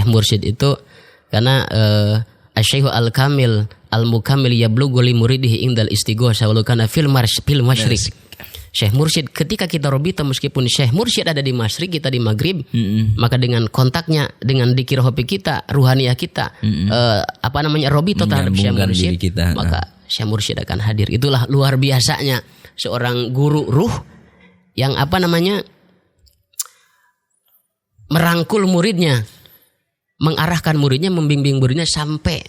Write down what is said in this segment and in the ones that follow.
Syekh Mursyid itu karena Asy-Syaikh Al-Kamil Al-Mukammil yablughu li muridihi indal istighosah walau kana fil masyriq. Syekh Mursyid ketika kita robita meskipun Syekh Mursyid ada di masyriq kita di maghrib, maka dengan kontaknya dengan dikir hobi kita, ruhaniyah kita, robita terhadap Syekh Mursyid, maka Syekh Mursyid akan hadir. Itulah luar biasanya seorang guru ruh yang merangkul muridnya, mengarahkan muridnya, membimbing muridnya sampai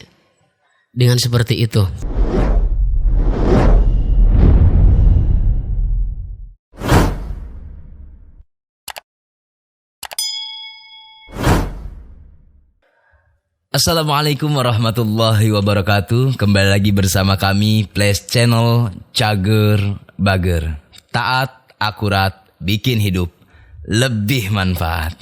dengan seperti itu. Assalamualaikum warahmatullahi wabarakatuh. Kembali lagi bersama kami Place Channel Cager Bager. Taat, akurat, bikin hidup lebih manfaat.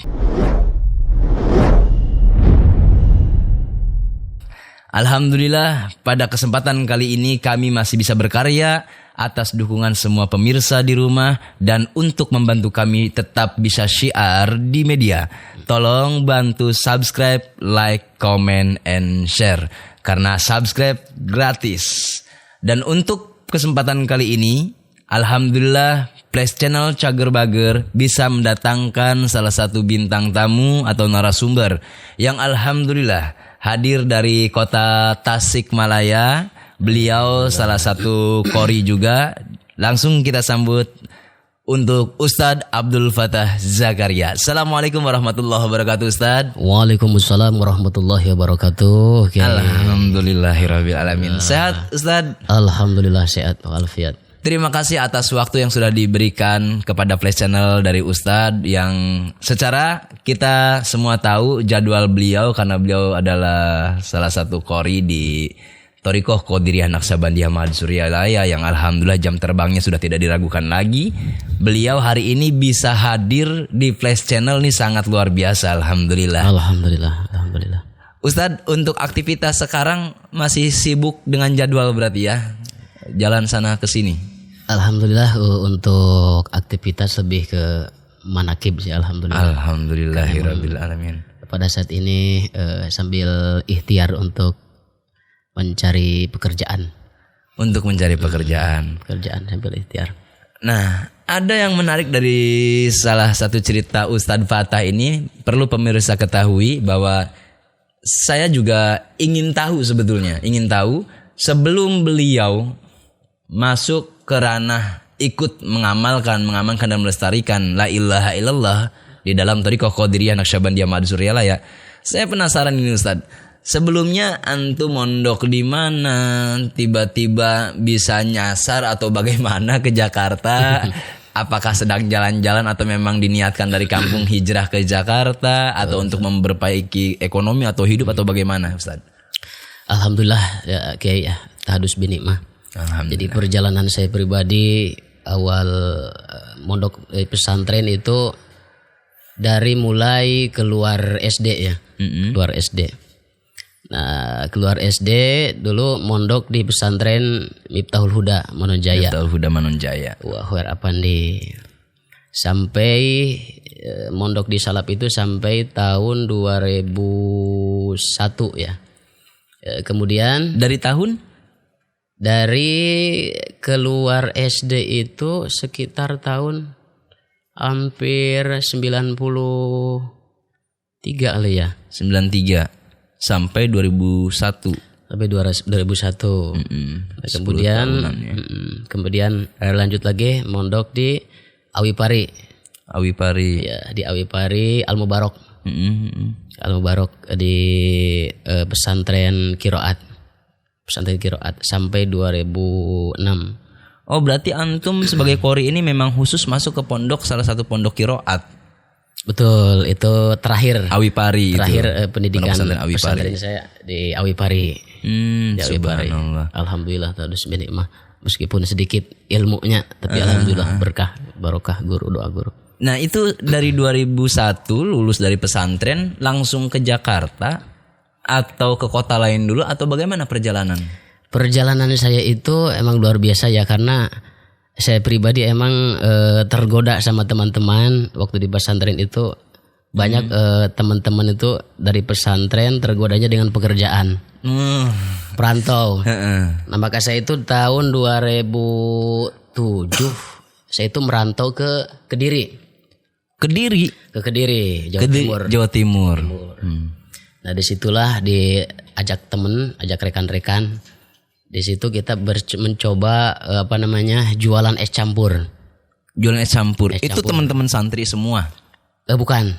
Alhamdulillah, pada kesempatan kali ini kami masih bisa berkarya atas dukungan semua pemirsa di rumah dan untuk membantu kami tetap bisa syiar di media. Tolong bantu subscribe, like, comment, and share. Karena subscribe gratis. Dan untuk kesempatan kali ini, alhamdulillah Place Channel Cager Bager bisa mendatangkan salah satu bintang tamu atau narasumber yang alhamdulillah hadir dari kota Tasikmalaya. Beliau salah satu qori juga. Langsung kita sambut untuk Ustadz Abdul Fattah Zakaria. Assalamualaikum warahmatullahi wabarakatuh, Ustadz. Waalaikumsalam warahmatullahi wabarakatuh. Alhamdulillahirabbil alamin. Sehat, Ustadz? Alhamdulillah sehat walafiat. Terima kasih atas waktu yang sudah diberikan kepada Place Channel dari Ustadz yang secara kita semua tahu jadwal beliau karena beliau adalah salah satu qori di Thariqah Qadiriyah Naqsabandiyah Madsuriyalaya yang alhamdulillah jam terbangnya sudah tidak diragukan lagi. Beliau hari ini bisa hadir di Place Channel ini sangat luar biasa, alhamdulillah. Alhamdulillah. Ustadz, untuk aktivitas sekarang masih sibuk dengan jadwal berarti ya? Jalan sana ke sini. Alhamdulillah, untuk aktivitas lebih ke manakib sih, alhamdulillah. Alhamdulillahirabbil alamin. Pada saat ini sambil ikhtiar untuk mencari pekerjaan. Untuk mencari pekerjaan. Pekerjaan sambil ikhtiar. Nah, ada yang menarik dari salah satu cerita Ustadz Fattah ini, perlu pemirsa ketahui bahwa saya juga ingin tahu sebelum beliau masuk ke ranah ikut mengamalkan dan melestarikan la ilaha illallah di dalam Thariqah Qadiriyah Naqsabandiyah Madsuriyalaya. Saya penasaran ini, Ustaz. Sebelumnya antum mondok di mana? Tiba-tiba bisa nyasar atau bagaimana ke Jakarta? Apakah sedang jalan-jalan atau memang diniatkan dari kampung hijrah ke Jakarta atau untuk memperbaiki ekonomi atau hidup atau bagaimana, Ustaz? Alhamdulillah ya, Kiai ya, tahadus binikmah. Jadi perjalanan saya pribadi awal mondok pesantren itu dari mulai keluar SD ya, keluar SD. Nah, keluar SD dulu mondok di pesantren Miftahul Huda Manonjaya. Wah, Apandi. Sampai mondok di Salap itu sampai tahun 2001 ya. Kemudian dari keluar SD itu sekitar tahun hampir 93 kali ya. 93 sampai 2001. Sampai 2001. Kemudian lanjut lagi mondok di Awipari. Ya, di Awipari Al Mubarok. Al Mubarok di pesantren Qiraat sampai 2006. Oh, berarti antum sebagai qori ini memang khusus masuk ke pondok, salah satu pondok Qiraat. Betul, itu terakhir Awipari. Terakhir pendidikan pesantren saya di Awipari. Di Awipari. Alhamdulillah terus binikmah. Meskipun sedikit ilmunya, tapi alhamdulillah berkah, barokah doa guru. Nah, itu dari 2001 lulus dari pesantren langsung ke Jakarta atau ke kota lain dulu atau bagaimana perjalanan? Perjalanan saya itu emang luar biasa ya, karena saya pribadi emang tergoda sama teman-teman waktu di pesantren itu Banyak teman-teman itu dari pesantren tergodanya dengan pekerjaan. Perantau. Nah, maka saya itu tahun 2007 saya itu merantau ke Kediri. Ke Kediri, Jawa Timur. Nah, disitulah diajak temen, ajak rekan-rekan. Di situ kita mencoba jualan es campur. Jualan es campur. Itu teman-teman santri semua? Bukan,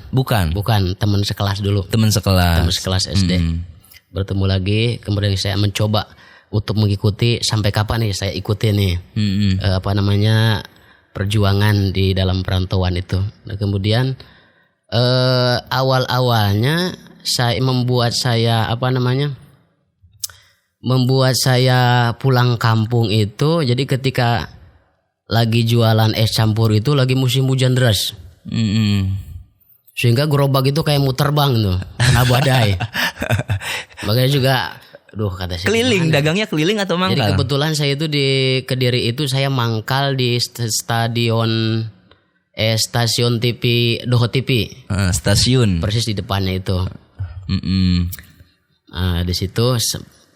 teman sekelas dulu. Teman sekelas SD. Bertemu lagi, kemudian saya mencoba untuk mengikuti sampai kapan nih saya ikuti nih perjuangan di dalam perantauan itu. Nah, kemudian awal-awalnya membuat saya pulang kampung itu. Jadi ketika lagi jualan es campur itu lagi musim hujan deras. Sehingga gerobak itu kayak muter bang tuh, kena badai. Makanya juga, kata saya. Keliling, dagangnya keliling atau mangkal? Jadi kebetulan saya itu di Kediri itu saya mangkal di stasiun TV Doho TV. Stasiun. Persis di depannya itu. Di situ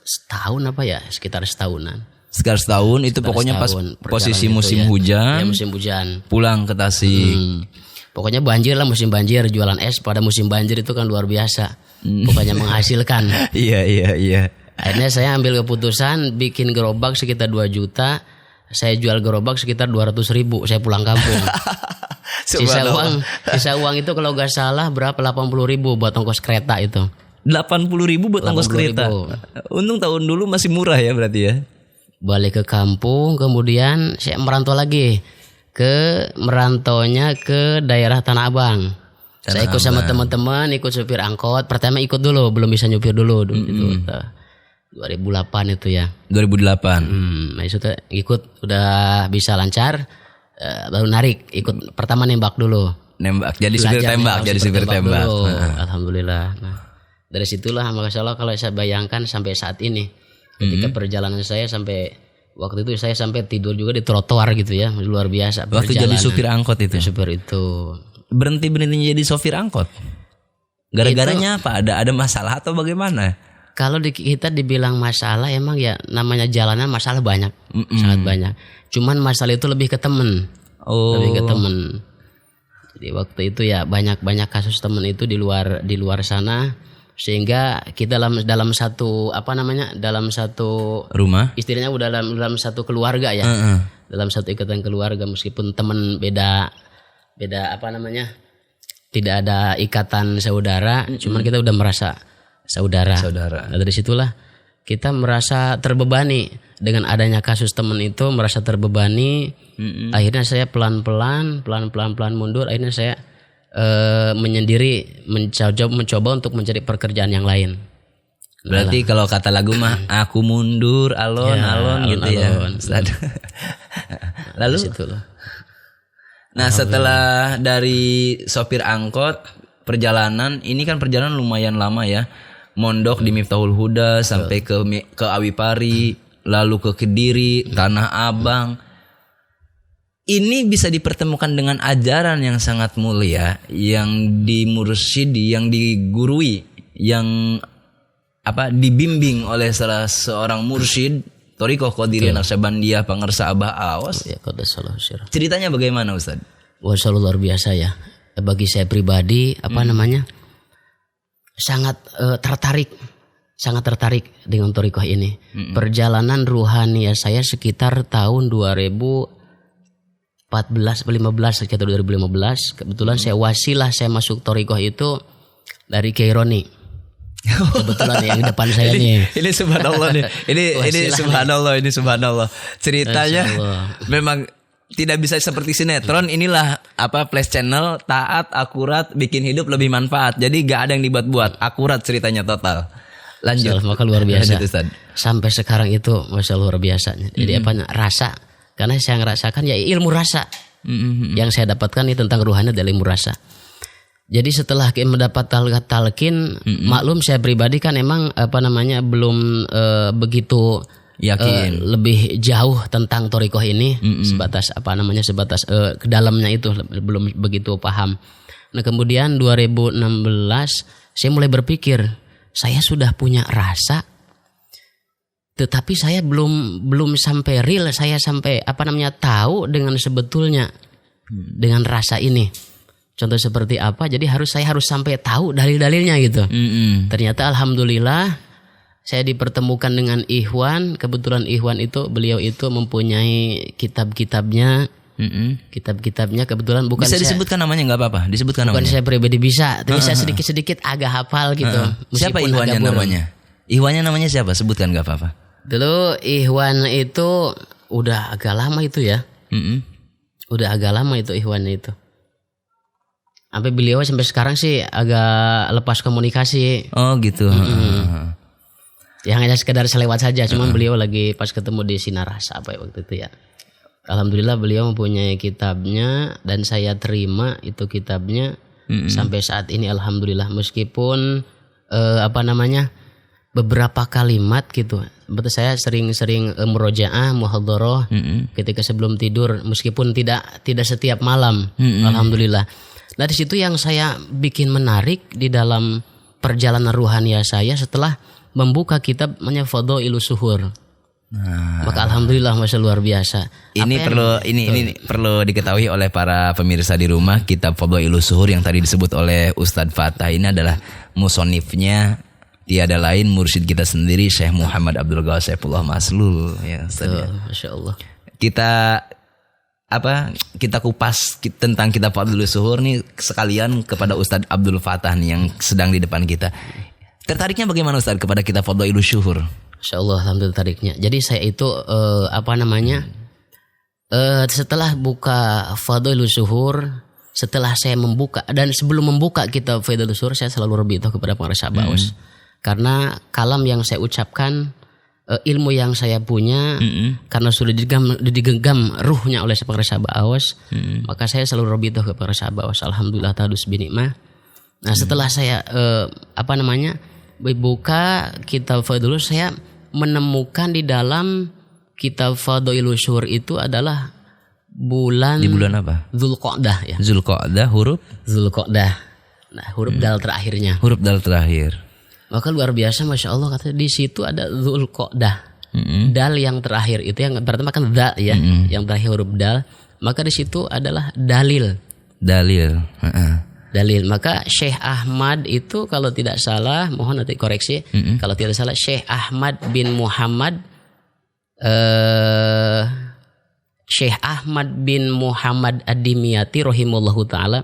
setahun sekitar setahunan. Sekitar setahun itu pokoknya pas posisi musim hujan. Ya, musim hujan. Pulang ke Tasik. Pokoknya banjir lah, musim banjir, jualan es pada musim banjir itu kan luar biasa. Pokoknya menghasilkan. Iya. Akhirnya saya ambil keputusan bikin gerobak sekitar 2 juta. Saya jual gerobak sekitar 200.000. Saya pulang kampung. Sisa uang itu kalau gak salah berapa? 80.000 buat ongkos kereta itu. 80.000 buat ongkos kereta. Untung tahun dulu masih murah ya berarti ya. Balik ke kampung, kemudian saya merantau lagi. Merantaunya ke daerah Tanah Abang. Saya ikut sama teman-teman, ikut supir angkot. Pertama ikut dulu, belum bisa nyupir dulu. Itu 2008 itu ya. 2008. Nah itu ikut udah bisa lancar, baru narik. Ikut pertama nembak dulu. Jadi supir tembak. Dulu. Alhamdulillah. Nah, dari situlah masalah kalau saya bayangkan sampai saat ini, ketika perjalanan saya sampai waktu itu saya sampai tidur juga di trotoar gitu ya, luar biasa. Waktu jadi supir angkot itu. Supir itu. Berhenti jadi sopir angkot. Gara-garanya apa? Ada masalah atau bagaimana? Kalau kita dibilang masalah, emang ya namanya jalanan masalah banyak, sangat banyak. Cuman masalah itu lebih ke temen, lebih ke temen. Jadi waktu itu ya banyak kasus temen itu di luar sana. Sehingga kita dalam satu dalam satu rumah, istilahnya udah dalam satu keluarga ya, dalam satu ikatan keluarga, meskipun teman beda tidak ada ikatan saudara, cuman kita udah merasa saudara. Nah, dari situlah kita merasa terbebani dengan adanya kasus teman itu, merasa terbebani. Akhirnya saya pelan-pelan mundur. Akhirnya saya menyendiri, mencoba untuk mencari pekerjaan yang lain. Berarti kalau kata lagu mah aku mundur alon gitu ya. Lalu nah setelah dari sopir angkot, perjalanan ini kan perjalanan lumayan lama ya. Mondok di Miftahul Huda sampai ke Awipari, lalu ke Kediri, Tanah Abang. Ini bisa dipertemukan dengan ajaran yang sangat mulia, yang dimursyidi, yang digurui, yang dibimbing oleh salah seorang mursyid Thariqah Qadiriyah Naqsyabandiyah Pangersa Abah Awas. Ceritanya bagaimana Ustaz? Wah, selalu luar biasa ya. Bagi saya pribadi sangat tertarik dengan Thariqah ini. Perjalanan ruhani saya sekitar tahun 2015 kebetulan saya wasilah saya masuk Thariqah itu dari Kiai Roni. Kebetulan yang di depan saya nih. Ini subhanallah nih. Ini subhanallah. Ceritanya memang tidak bisa seperti sinetron. Inilah Flash Channel, taat, akurat, bikin hidup lebih manfaat. Jadi gak ada yang dibuat-buat, akurat ceritanya total. Lanjut. Maka luar biasa. Sampai sekarang itu masya Allah luar biasa. Jadi rasa. Karena saya ngerasakan ya ilmu rasa. Yang saya dapatkan ini tentang ruhani adalah ilmu rasa. Jadi setelah mendapat talqin, maklum saya pribadi kan emang belum begitu yakin lebih jauh tentang Thariqah ini, sebatas ke dalamnya itu belum begitu paham. Nah kemudian 2016 saya mulai berpikir, saya sudah punya rasa, tetapi saya belum sampai real, saya sampai tahu dengan sebetulnya dengan rasa ini. Contoh seperti apa? Jadi saya harus sampai tahu dalil-dalilnya gitu. Ternyata alhamdulillah saya dipertemukan dengan Ikhwan. Kebetulan Ikhwan itu beliau itu mempunyai kitab-kitabnya. Kitab-kitabnya kebetulan bukan bisa disebutkan namanya, nggak apa-apa, disebutkan bukan namanya. saya pribadi bisa, tapi saya sedikit-sedikit agak hafal gitu. Siapa Meskipun Ikhwannya agak buram. namanya? Ikhwannya namanya siapa? Sebutkan, nggak apa-apa. Dulu Ikhwan itu udah agak lama itu ya. Udah agak lama itu Ikhwan itu. Sampai beliau sampai sekarang sih agak lepas komunikasi. Oh gitu. Yang hanya sekedar selewat saja. Cuman beliau lagi pas ketemu di Sinarasa apa waktu itu ya. Alhamdulillah beliau mempunyai kitabnya dan saya terima itu kitabnya sampai saat ini alhamdulillah, meskipun beberapa kalimat gitu. Betul, saya sering-sering murojaah, muhadharah ketika sebelum tidur, meskipun tidak setiap malam. Alhamdulillah. Nah di situ yang saya bikin menarik di dalam perjalanan ruhaniah saya setelah membuka kitab namanya Fadhailus Suhur. Maka alhamdulillah masya luar biasa. Ini perlu diketahui oleh para pemirsa di rumah, kitab Fadhailus Suhur yang tadi disebut oleh Ustadz Fatah ini adalah musonifnya tiada lain mursyid kita sendiri, Syekh Muhammad Abdul Ghawwas Saifullah Maslul ya Ustadz. Masya Allah. Kita kupas tentang kitab Fadhailus Suhur nih sekalian kepada Ustadz Abdul Fatah nih yang sedang di depan kita. Tertariknya bagaimana Ustadz kepada kitab Fadhailus Suhur? Insya Allah alhamdulillah tariknya. Jadi saya itu setelah buka Fadhailus Suhur, setelah saya membuka dan sebelum membuka kitab Fadhailus Suhur, saya selalu rebitoh kepada para sahabat. Karena kalam yang saya ucapkan, ilmu yang saya punya, karena sudah digenggam ruhnya oleh para sahabat awas, maka saya selalu rebitoh kepada sahabat awas. Alhamdulillah tadus binikmah. Nah setelah saya buka kitab Fadhailus, saya menemukan di dalam kitab Fadhailus Suhur itu adalah bulan. Di bulan apa? Dzulqa'dah ya. Dzulqa'dah, huruf Dzulqa'dah. Nah, huruf dal terakhirnya. Huruf dal terakhir. Maka luar biasa masya Allah, kata di situ ada Dzulqa'dah. Dal yang terakhir itu yang berarti makan dal ya, yang terakhir huruf dal. Maka di situ adalah dalil. Dalil. Maka Syekh Ahmad itu kalau tidak salah, mohon nanti koreksi, kalau tidak salah Syekh Ahmad bin Muhammad Syekh Ahmad bin Muhammad Ad-Dimyati rahimahullahu taala,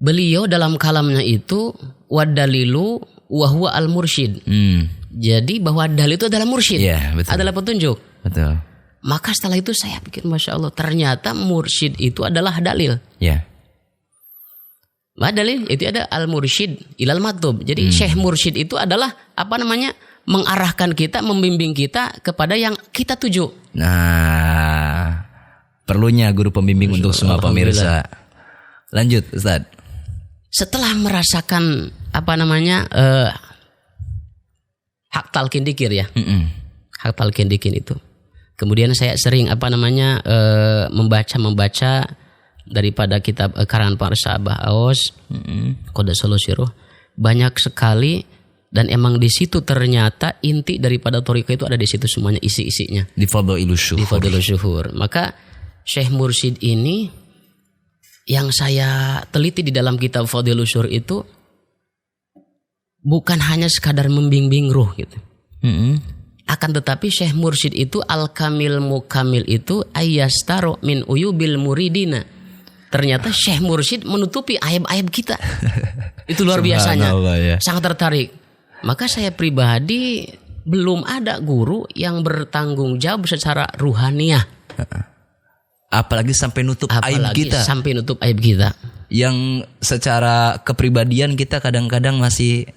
beliau dalam kalamnya itu wadalilu wa huwa al-mursyid. Jadi bahwa dalil itu adalah mursyid, adalah petunjuk. Betul. Maka setelah itu saya pikir masya Allah, ternyata mursyid itu adalah dalil. Dalil itu ada al-mursyid ilal matub. Jadi Syekh Mursyid itu adalah mengarahkan kita, membimbing kita kepada yang kita tuju. Nah, perlunya guru pembimbing untuk semua pemirsa. Lanjut Ustaz. Setelah merasakan hak talqin dzikir ya. Hak talqin dzikir itu. Kemudian saya sering membaca daripada kitab karangan para sahabat Aos, Qaddasallahu sirruh, banyak sekali, dan emang di situ ternyata inti daripada thariqah itu ada di situ semuanya, isi-isinya di Fadhailus Suhur. Maka Syekh Mursyid ini yang saya teliti di dalam kitab Fadhailus Suhur itu bukan hanya sekadar membimbing ruh gitu. Akan tetapi Syekh Mursyid itu al-kamil mukamil itu ayyastaro min uyubil muridina. Ternyata Syekh Mursyid menutupi aib-aib kita. Itu luar biasanya. Ya. Sangat tertarik. Maka saya pribadi belum ada guru yang bertanggung jawab secara ruhaniah. Apalagi sampai nutup aib kita. Sampai nutup aib kita. Yang secara kepribadian kita kadang-kadang masih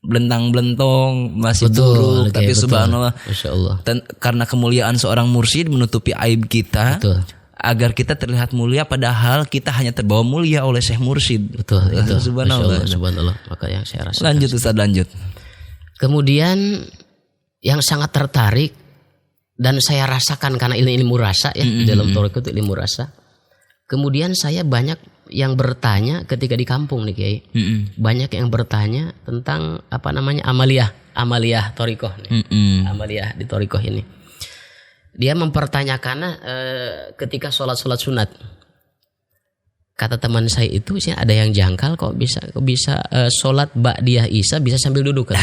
belentang-belentong, masih buruk, tapi subhanallah. Masya Allah. Karena kemuliaan seorang mursyid menutupi aib kita. Betul. Agar kita terlihat mulia, padahal kita hanya terbawa mulia oleh Syekh Mursyid. Betul. Subhanallah. Maka yang saya rasakan. Lanjut Ustaz, lanjut. Kemudian yang sangat tertarik dan saya rasakan karena ilmu rasa ya, dalam thariqah itu ilmu rasa. Kemudian saya banyak yang bertanya ketika di kampung nih Kiai. Banyak yang bertanya tentang apa namanya amaliyah thariqah nih. Amaliyah di thariqah ini. Dia mempertanyakan ketika sholat sunat. Kata teman saya itu sih ada yang jangkal kok bisa sholat ba'diyah Isya bisa sambil duduk kan.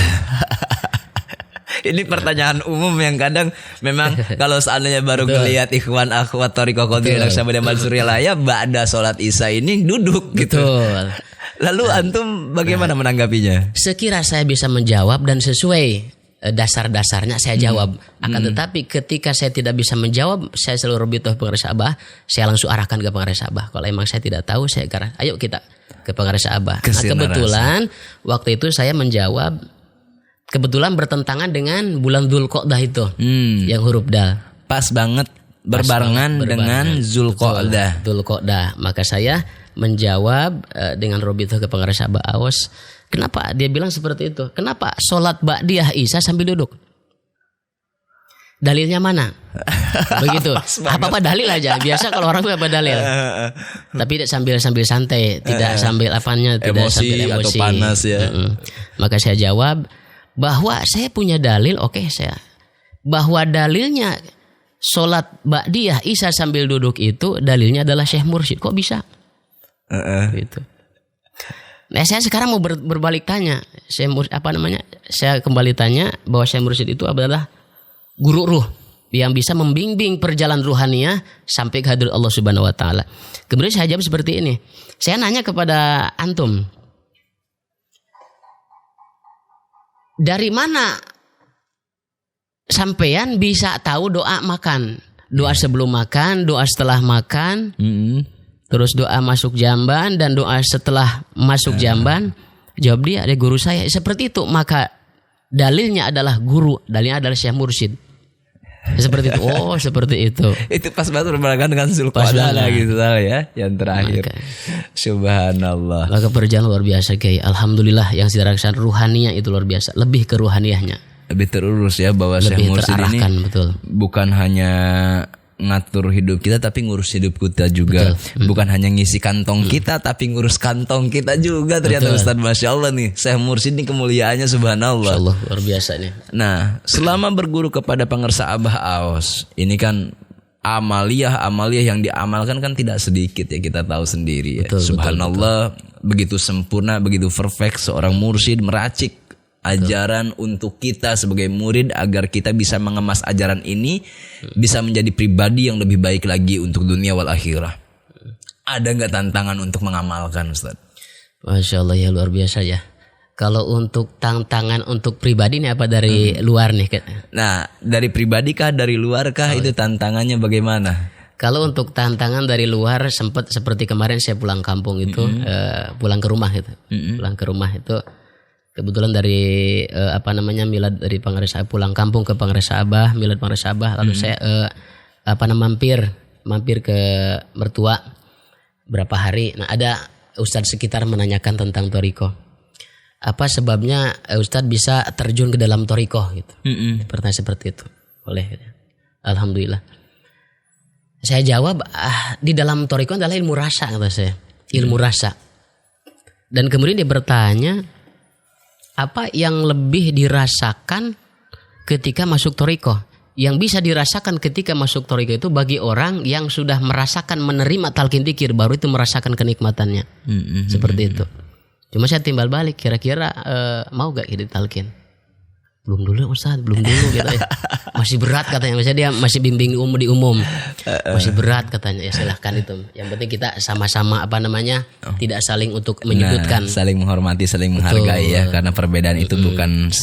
Ini pertanyaan umum yang kadang memang kalau seandainya baru ngelihat ikhwan akhwat thariqah Qadiriyah Naqsyabandiyah Mansuriyah ba'da sholat Isya ini duduk gitu. Betul. Lalu antum bagaimana menanggapinya? Sekira saya bisa menjawab dan sesuai dasar-dasarnya saya jawab. Akan tetapi ketika saya tidak bisa menjawab, saya selalu Rabithah Pengarisa Abah, saya langsung arahkan ke Pengarisa Abah. Kalau emang saya tidak tahu, saya ayo kita ke Pengarisa Abah. Nah, kebetulan waktu itu saya menjawab, kebetulan bertentangan dengan bulan Dzulqa'dah itu, yang huruf dal. Pas banget berbarengan dengan Dzulqa'dah. Maka saya menjawab dengan Rabithah ke Pengarisa Abah Awas. Kenapa dia bilang seperti itu? Kenapa sholat ba'diyah Isya sambil duduk? Dalilnya mana? Begitu. Apa dalil aja. Biasa kalau orang apa dalil. Tapi tidak sambil santai, tidak sambil apanya, tidak sambil emosi atau panas ya. Maka saya jawab bahwa saya punya dalil. Bahwa dalilnya sholat ba'diyah Isya sambil duduk itu dalilnya adalah Syekh Mursyid. Kok bisa? Gitu. Nah, saya sekarang mau berbalik tanya. Saya kembali tanya bahwa Syekh Mursyid itu adalah guru ruh yang bisa membimbing perjalanan ruhaniyah sampai ke hadirat Allah Subhanahu wa taala. Kemudian saya jawab seperti ini. Saya nanya kepada antum. Dari mana sampean bisa tahu doa makan? Doa sebelum makan, doa setelah makan. Terus doa masuk jamban dan doa setelah masuk jamban. Jawab dia, ada guru saya. Seperti itu. Maka dalilnya adalah guru. Dalilnya adalah Syekh Mursyid. Seperti itu. Oh, seperti itu. Itu pas banget berbarengan dengan Dzulqa'dah gitu ya. Yang terakhir. Subhanallah. Maka perjalanan luar biasa Kiai. Alhamdulillah yang sedarakan ruhaninya itu luar biasa. Lebih ke ruhaniyahnya. Lebih terurus ya bahwa Syekh Mursyid ini betul. Bukan hanya ngatur hidup kita tapi ngurus hidup kita juga. Bukan hanya ngisi kantong kita tapi ngurus kantong kita juga ternyata. Ustaz, Masya Allah nih Syekh Mursyid ini kemuliaannya subhanallah. Masya Allah, luar biasa nih. Nah, selama berguru kepada Pengarisa Abah Aos, ini kan amaliyah yang diamalkan kan tidak sedikit ya, kita tahu sendiri ya. Subhanallah, begitu sempurna, begitu perfect seorang mursyid meracik ajaran untuk kita sebagai murid agar kita bisa mengemas ajaran ini bisa menjadi pribadi yang lebih baik lagi untuk dunia wal akhirah. Ada nggak tantangan untuk mengamalkan, Ustaz? Masya Allah ya, luar biasa ya. Kalau untuk tantangan untuk pribadi ini apa dari luar nih? Nah, dari pribadi kah, dari luar kah, itu tantangannya bagaimana? Kalau untuk tantangan dari luar sempat seperti kemarin saya pulang kampung itu, pulang ke rumah itu, pulang ke rumah itu. Kebetulan dari milad dari Pengarisa, pulang kampung ke Pengarisa Abah, milad Pengarisa Abah, lalu saya mampir ke mertua berapa hari. Nah, ada ustadz sekitar menanyakan tentang thariqah. Apa sebabnya ustadz bisa terjun ke dalam thariqah gitu. Pertanyaan seperti itu. Boleh. Alhamdulillah. Saya jawab, di dalam thariqah adalah ilmu rasa, kata saya. Ilmu rasa. Dan kemudian dia bertanya, apa yang lebih dirasakan ketika masuk thariqah? Yang bisa dirasakan ketika masuk thariqah itu bagi orang yang sudah merasakan menerima talqin dzikir, baru itu merasakan kenikmatannya. Seperti itu. Cuma saya timbal balik, kira-kira mau gak kita talqin? Belum dulu Ustaz, belum dulu gitu ya. Masih berat katanya, misalnya dia masih bimbing di umum. Masih berat katanya, ya silahkan itu. Yang penting kita sama-sama tidak saling untuk menyudutkan. Saling menghormati, saling menghargai ya, karena perbedaan itu bukan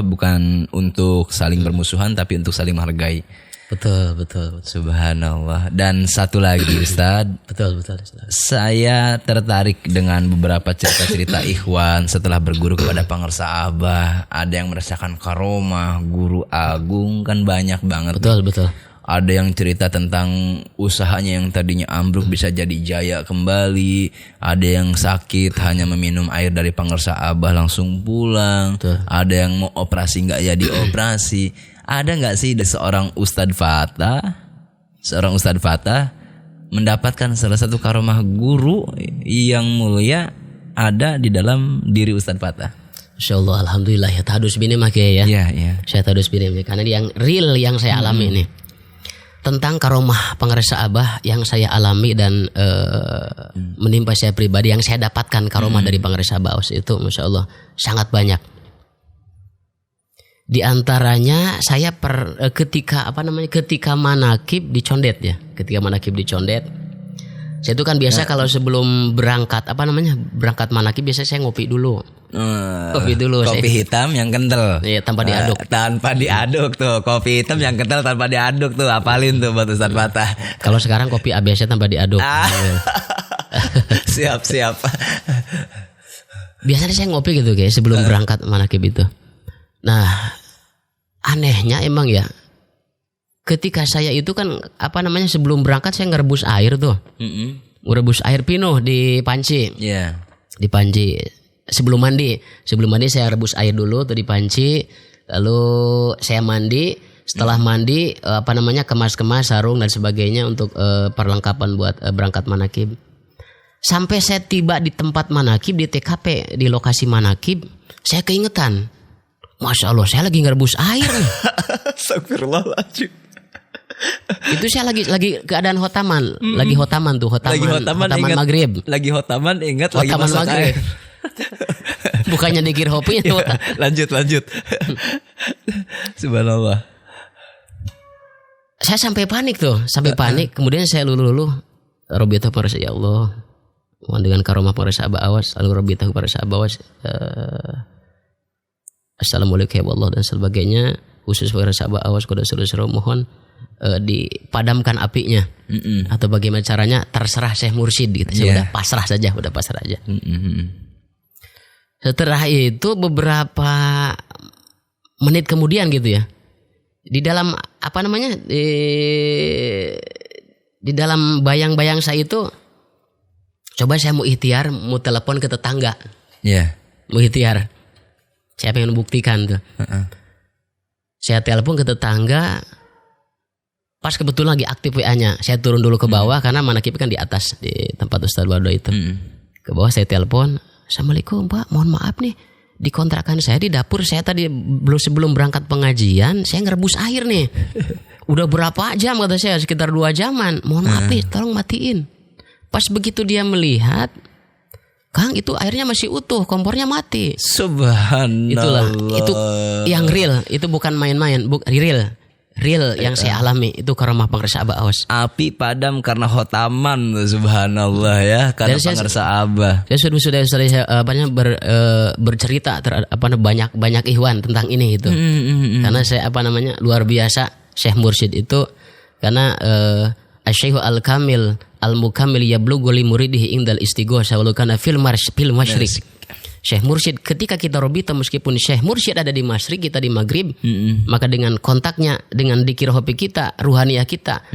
bukan untuk saling bermusuhan tapi untuk saling menghargai. Betul. Subhanallah. Dan satu lagi Ustaz. Betul. Saya tertarik dengan beberapa cerita-cerita ikhwan setelah berguru kepada Pengarisa Abah. Ada yang merasakan karomah, guru agung, kan banyak banget. Betul. Ada yang cerita tentang usahanya yang tadinya ambruk bisa jadi jaya kembali. Ada yang sakit hanya meminum air dari Pengarisa Abah langsung pulang. Betul. Ada yang mau operasi nggak jadi operasi. Ada nggak sih seorang Ustadz Fatah mendapatkan salah satu karomah guru yang mulia ada di dalam diri Ustadz Fatah. Insyaallah, alhamdulillah ya, tahadus bini mah ya. Iya. Saya tahadus bini karena yang real yang saya alami ini. Tentang karomah pengersa Abah yang saya alami dan menimpa saya pribadi yang saya dapatkan karomah dari pengersa Abah Aus itu Masya Allah sangat banyak. Di antaranya saya ketika manakib dicondet ya, saya itu kan biasa kalau sebelum berangkat berangkat manakib biasa saya ngopi dulu. Kopi hitam yang kental. Iya, tanpa diaduk. Tanpa diaduk tuh. Kopi hitam yang kental tanpa diaduk tuh. Apalin tuh buat Ustadz Fatah. Kalau sekarang kopi ABS tanpa diaduk. Siap. Biasanya saya ngopi gitu kayak sebelum berangkat manakib itu. Nah, anehnya emang ya. Ketika saya itu kan sebelum berangkat saya ngerebus air tuh. Ngerebus air pinuh di panci. Iya. Di panci. Sebelum mandi saya rebus air dulu tuh di panci, lalu saya mandi. Setelah mandi kemas-kemas sarung dan sebagainya untuk perlengkapan buat berangkat manakib. Sampai saya tiba di tempat manakib, di TKP di lokasi manakib, saya keingetan, Masya Allah saya lagi ngerebus air nih. Astagfirullahaladzim. Itu saya lagi keadaan hotaman, lagi hotaman maghrib. Lagi hotaman ingat hotaman lagi masak maghrib. air. Bukannya dikir hopi itu. Lanjut. Subhanallah. Saya sampai panik. Kemudian saya lulu Robita Parasa ya Allah. Mohon dengan karomah Parasa Abah Awas, lalu Robita Parasa Abah Awas. Assalamualaikum ya Allah dan sebagainya. Khusus Parasa Abah Awas kuda suruh mohon dipadamkan apinya. Atau bagaimana caranya terserah Syekh Mursyid gitu. Udah pasrah saja. Setelah itu beberapa menit kemudian gitu ya, di dalam di dalam bayang-bayang saya itu, coba saya mau ikhtiar, mau telepon ke tetangga, mau ikhtiar, saya pengen membuktikan tuh. Saya telepon ke tetangga, pas kebetulan lagi aktif WA-nya, saya turun dulu ke bawah karena manakib kan di atas di tempat Ustadz Wardo itu. Ke bawah saya telepon. Assalamualaikum Pak, mohon maaf nih, di kontrakan saya di dapur saya tadi sebelum berangkat pengajian saya ngerebus air nih. Udah berapa jam kata saya, sekitar 2 jaman. Mohon maaf nih, tolong matiin. Pas begitu dia melihat, Kang itu airnya masih utuh, kompornya mati. Subhanallah. Itulah, itu yang real, itu bukan main-main, real yang saya alami itu karomah pengersa Abah Awas. Api padam karena hotaman, subhanallah ya, karena pengersa Abah. Saya sudah bercerita banyak ihwan tentang ini gitu. Karena saya luar biasa Syekh Mursyid itu karena Asy-Syaikh Al-Kamil Al-Mukammil yablughu li muridihi indal istighosah walau kana fil masyriq. Syekh Mursyid ketika kita robita, meskipun Syekh Mursyid ada di masyriq, kita di maghrib, maka dengan kontaknya, dengan dikir hobi kita, ruhaniyah kita,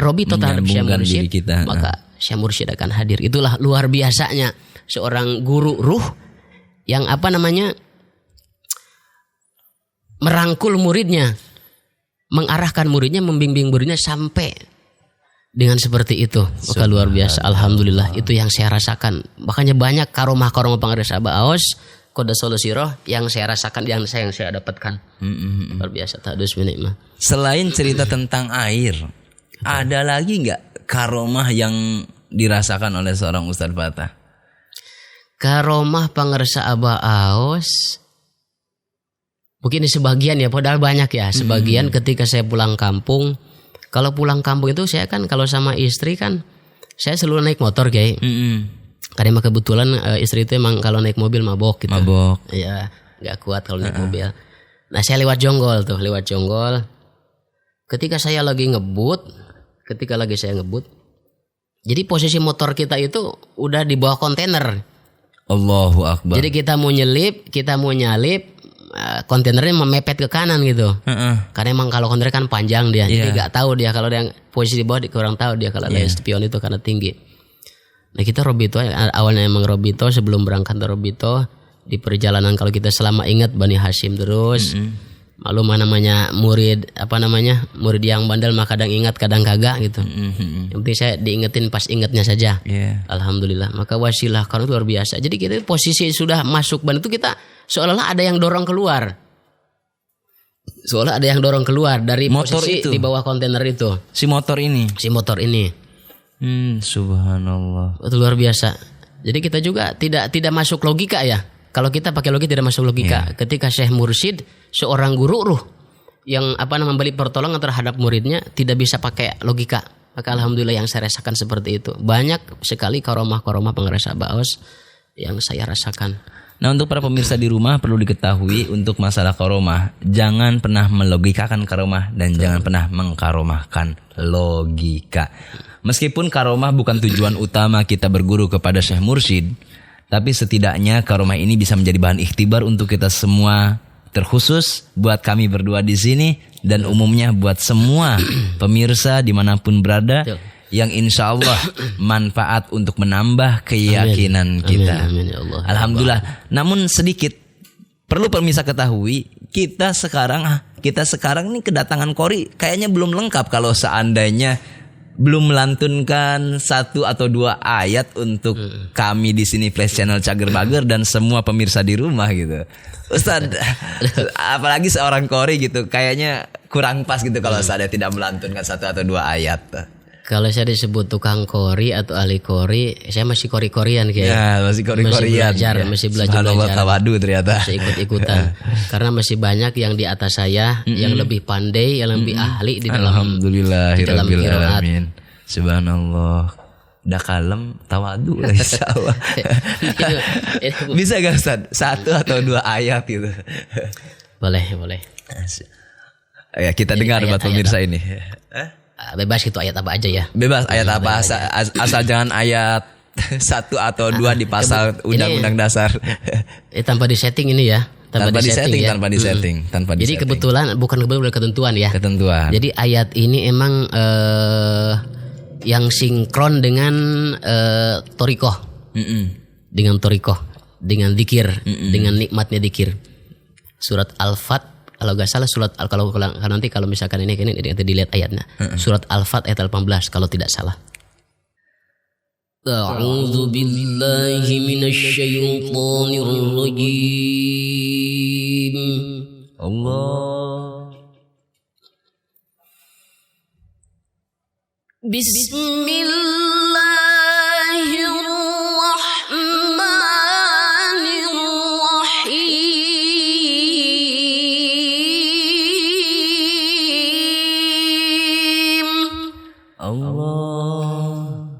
robita terhadap Syekh Mursyid, maka Syekh Mursyid akan hadir. Itulah luar biasanya seorang guru ruh yang merangkul muridnya, mengarahkan muridnya, membimbing muridnya sampai dengan seperti itu. Maka luar biasa, alhamdulillah, itu yang saya rasakan. Makanya banyak karomah-karomah pengersa Abah Awas Qaddas Sirah yang saya rasakan, yang saya dapatkan. Luar biasa, ta'adus binikmah. Selain cerita tentang air, ada lagi nggak karomah yang dirasakan oleh seorang Ustadz Fatah? Karomah pengersa Abah Awas mungkin sebagian ya, padahal banyak ya. Sebagian ketika saya pulang kampung. Kalau pulang kampung itu saya kan kalau sama istri kan saya selalu naik motor kayak. Karena kebetulan istri itu emang kalau naik mobil mabok gitu. Iya, nggak kuat kalau naik mobil. Nah saya lewat jonggol. Ketika saya lagi ngebut, jadi posisi motor kita itu udah di bawah kontainer. Allahu Akbar. Jadi kita mau nyalip, kontainernya memepet ke kanan gitu. Karena emang kalau kontainer kan panjang dia, jadi nggak tahu dia kalau dia posisi di bawah, kurang tahu dia kalau ada spion itu karena tinggi. Nah kita robito, awalnya emang robito, sebelum berangkat robito di perjalanan, kalau kita selama ingat Bani Hashim terus Maklum namanya murid murid yang bandel mah kadang ingat kadang kagak gitu. Yang penting saya diingetin pas ingatnya saja. Alhamdulillah. Maka wasilah karena itu luar biasa. Jadi kita posisi sudah masuk ban itu kita seolah-olah ada yang dorong keluar. Seolah ada yang dorong keluar dari motor posisi itu. Di bawah kontainer itu. Si motor ini. Subhanallah. Itu luar biasa. Jadi kita juga tidak masuk logika ya. Kalau kita pakai logika tidak masuk logika. Ketika Syekh Mursyid seorang guru ruh yang memberi pertolongan terhadap muridnya tidak bisa pakai logika. Maka alhamdulillah yang saya rasakan seperti itu. Banyak sekali karomah-karomah pengerasa baos yang saya rasakan. Nah, untuk para pemirsa di rumah perlu diketahui untuk masalah karomah, jangan pernah melogikakan karomah dan jangan pernah mengkaromahkan logika. Meskipun karomah bukan tujuan utama kita berguru kepada Syekh Mursyid, tapi setidaknya karomah ini bisa menjadi bahan ikhtibar untuk kita semua, terkhusus buat kami berdua di sini dan umumnya buat semua pemirsa dimanapun berada, yang insya Allah manfaat untuk menambah keyakinan kita. Amin, ya Allah. Alhamdulillah. Namun sedikit perlu pemirsa ketahui, kita sekarang nih kedatangan Qori kayaknya belum lengkap kalau seandainya belum melantunkan 1 atau 2 ayat untuk kami di sini Flash Channel Cager Bager dan semua pemirsa di rumah gitu. Ustaz, apalagi seorang Qori gitu, kayaknya kurang pas gitu kalau saya tidak melantunkan 1 atau 2 ayat. Kalau saya disebut tukang Qori atau ahli Qori, saya masih Qori-Qorian kayaknya. Ya, masih Qori-Qorian. Masih belajar. Tawadu ternyata. Masih ikut-ikutan. Karena masih banyak yang di atas saya yang lebih pandai, yang lebih ahli di dalam Alhamdulillahirabbil alamin. Subhanallah. Udah kalem, tawadu lah insyaallah. Bisa gak Ustaz? 1 atau 2 ayat gitu. Boleh. Ya, kita dengar buat pemirsa ini. Bebas itu ayat apa aja ya. Bebas ayat apa asal jangan ayat 1 atau 2 di pasal Undang-Undang Dasar. Tanpa disetting ini ya. Tanpa disetting. Jadi kebetulan bukan ketentuan ya. Ketentuan. Jadi ayat ini emang yang sinkron dengan torikoh. Dengan torikoh, dengan zikir, dengan nikmatnya zikir. Surat Al-Fat, kalau nggak salah kalau nanti kalau misalkan ini dilihat ayatnya. Surat Al-Fat ayat 18 kalau tidak salah. A'udzu billahi minasyaitonir rajim. Allah. Bismillahirrahmanirrahim. Allah.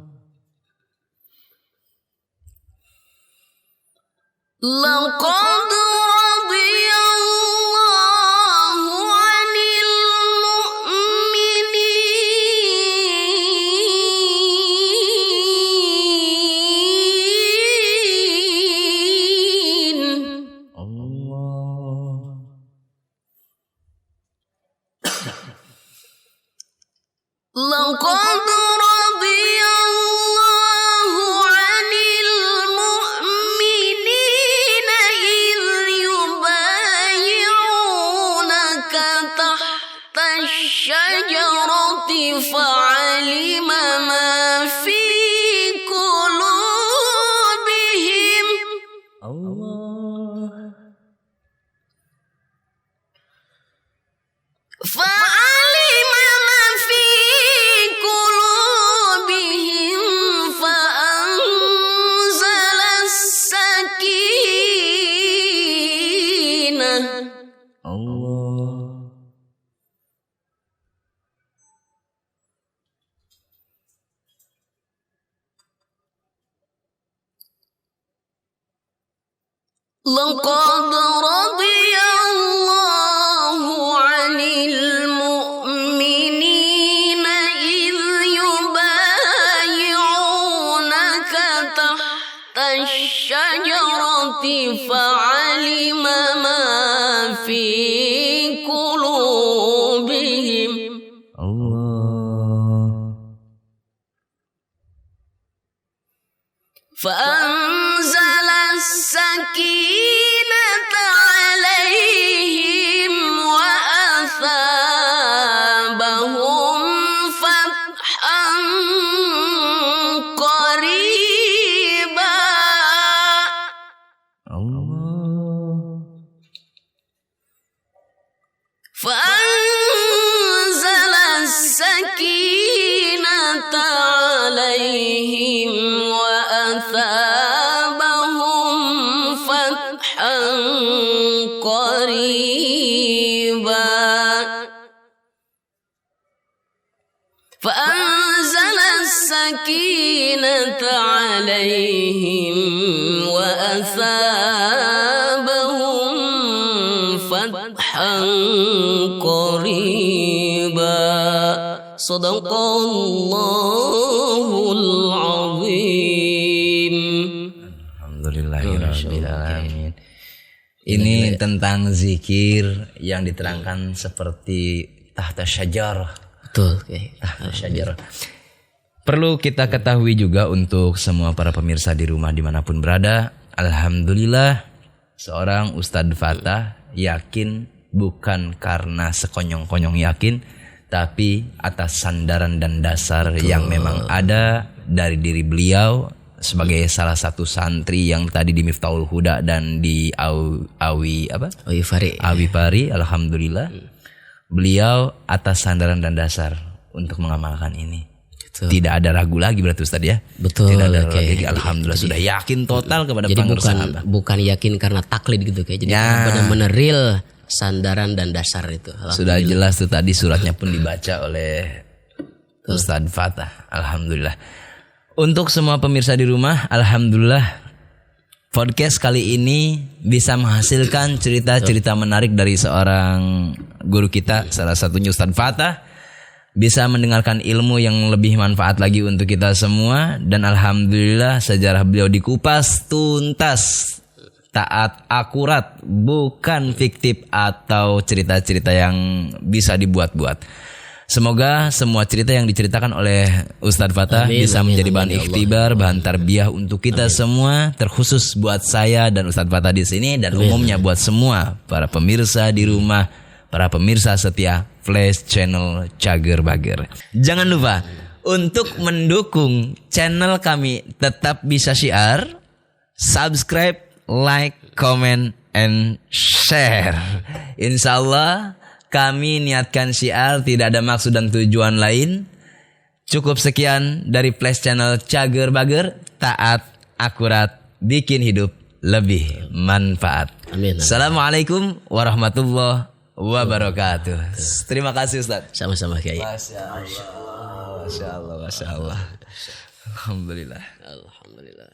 Laqad radiyallahu 'anil mu'minin. Allah. Laqad radiyallahu 'anil mu'minina idh yubayyi'unaka tahta asy-syajarati fa'alima ma fi qulubihim. Allah. Fa'alima ma fi qulubihim fa'anzala as-sakinah. Allah. Laqad radiyallahu 'anil mu'minina idh yubayyi'unaka tahta asy-syajarati fa'alima ma fi qulubihim. Allah. فأنزل السكينة عليهم فتحا قريبا فأنزل السكينة عليهم وأثابهم فتحا قريبا صدق الله العظيم. Alhamdulillahirrahmanirrahim. Ini tentang zikir yang diterangkan seperti tahta syajar. Betul. Tahta syajar. Perlu kita ketahui juga untuk semua para pemirsa di rumah dimanapun berada. Alhamdulillah seorang Ustadz Fatah yakin bukan karena sekonyong-konyong yakin, tapi atas sandaran dan dasar yang memang ada dari diri beliau sebagai salah satu santri yang tadi di Miftahul Huda dan di Awi Pari. Alhamdulillah beliau atas sandaran dan dasar untuk mengamalkan ini. Betul. Tidak ada ragu lagi berarti Ustaz ya. Betul. Tidak ada ragu lagi. Alhamdulillah sudah yakin total kepada jadi bukan yakin karena taklid gitu kayak. Jadi benar-benar real sandaran dan dasar itu. Sudah jelas tuh tadi suratnya pun dibaca oleh Ustadz Fatah. Alhamdulillah. Untuk semua pemirsa di rumah, alhamdulillah podcast kali ini bisa menghasilkan cerita-cerita menarik dari seorang guru kita, salah satunya Ustadz Fatah. Bisa mendengarkan ilmu yang lebih manfaat lagi untuk kita semua. Dan alhamdulillah sejarah beliau dikupas tuntas, taat, akurat, bukan fiktif atau cerita-cerita yang bisa dibuat-buat. Semoga semua cerita yang diceritakan oleh Ustadz Fatah bisa menjadi bahan ikhtibar, bahan tarbiyah untuk kita semua, terkhusus buat saya dan Ustadz Fatah di sini dan umumnya buat semua para pemirsa di rumah, para pemirsa setia Flash Channel Cager Bager. Jangan lupa untuk mendukung channel kami tetap bisa syiar, subscribe, like, comment, and share. Insyaallah kami niatkan syiar, tidak ada maksud dan tujuan lain. Cukup sekian dari Flash Channel Cager Bager, taat, akurat, bikin hidup lebih manfaat. Amin. Assalamualaikum warahmatullahi wabarakatuh. Terima kasih Ustaz. Sama-sama Kiai. Masya Allah. Alhamdulillah. Alhamdulillah.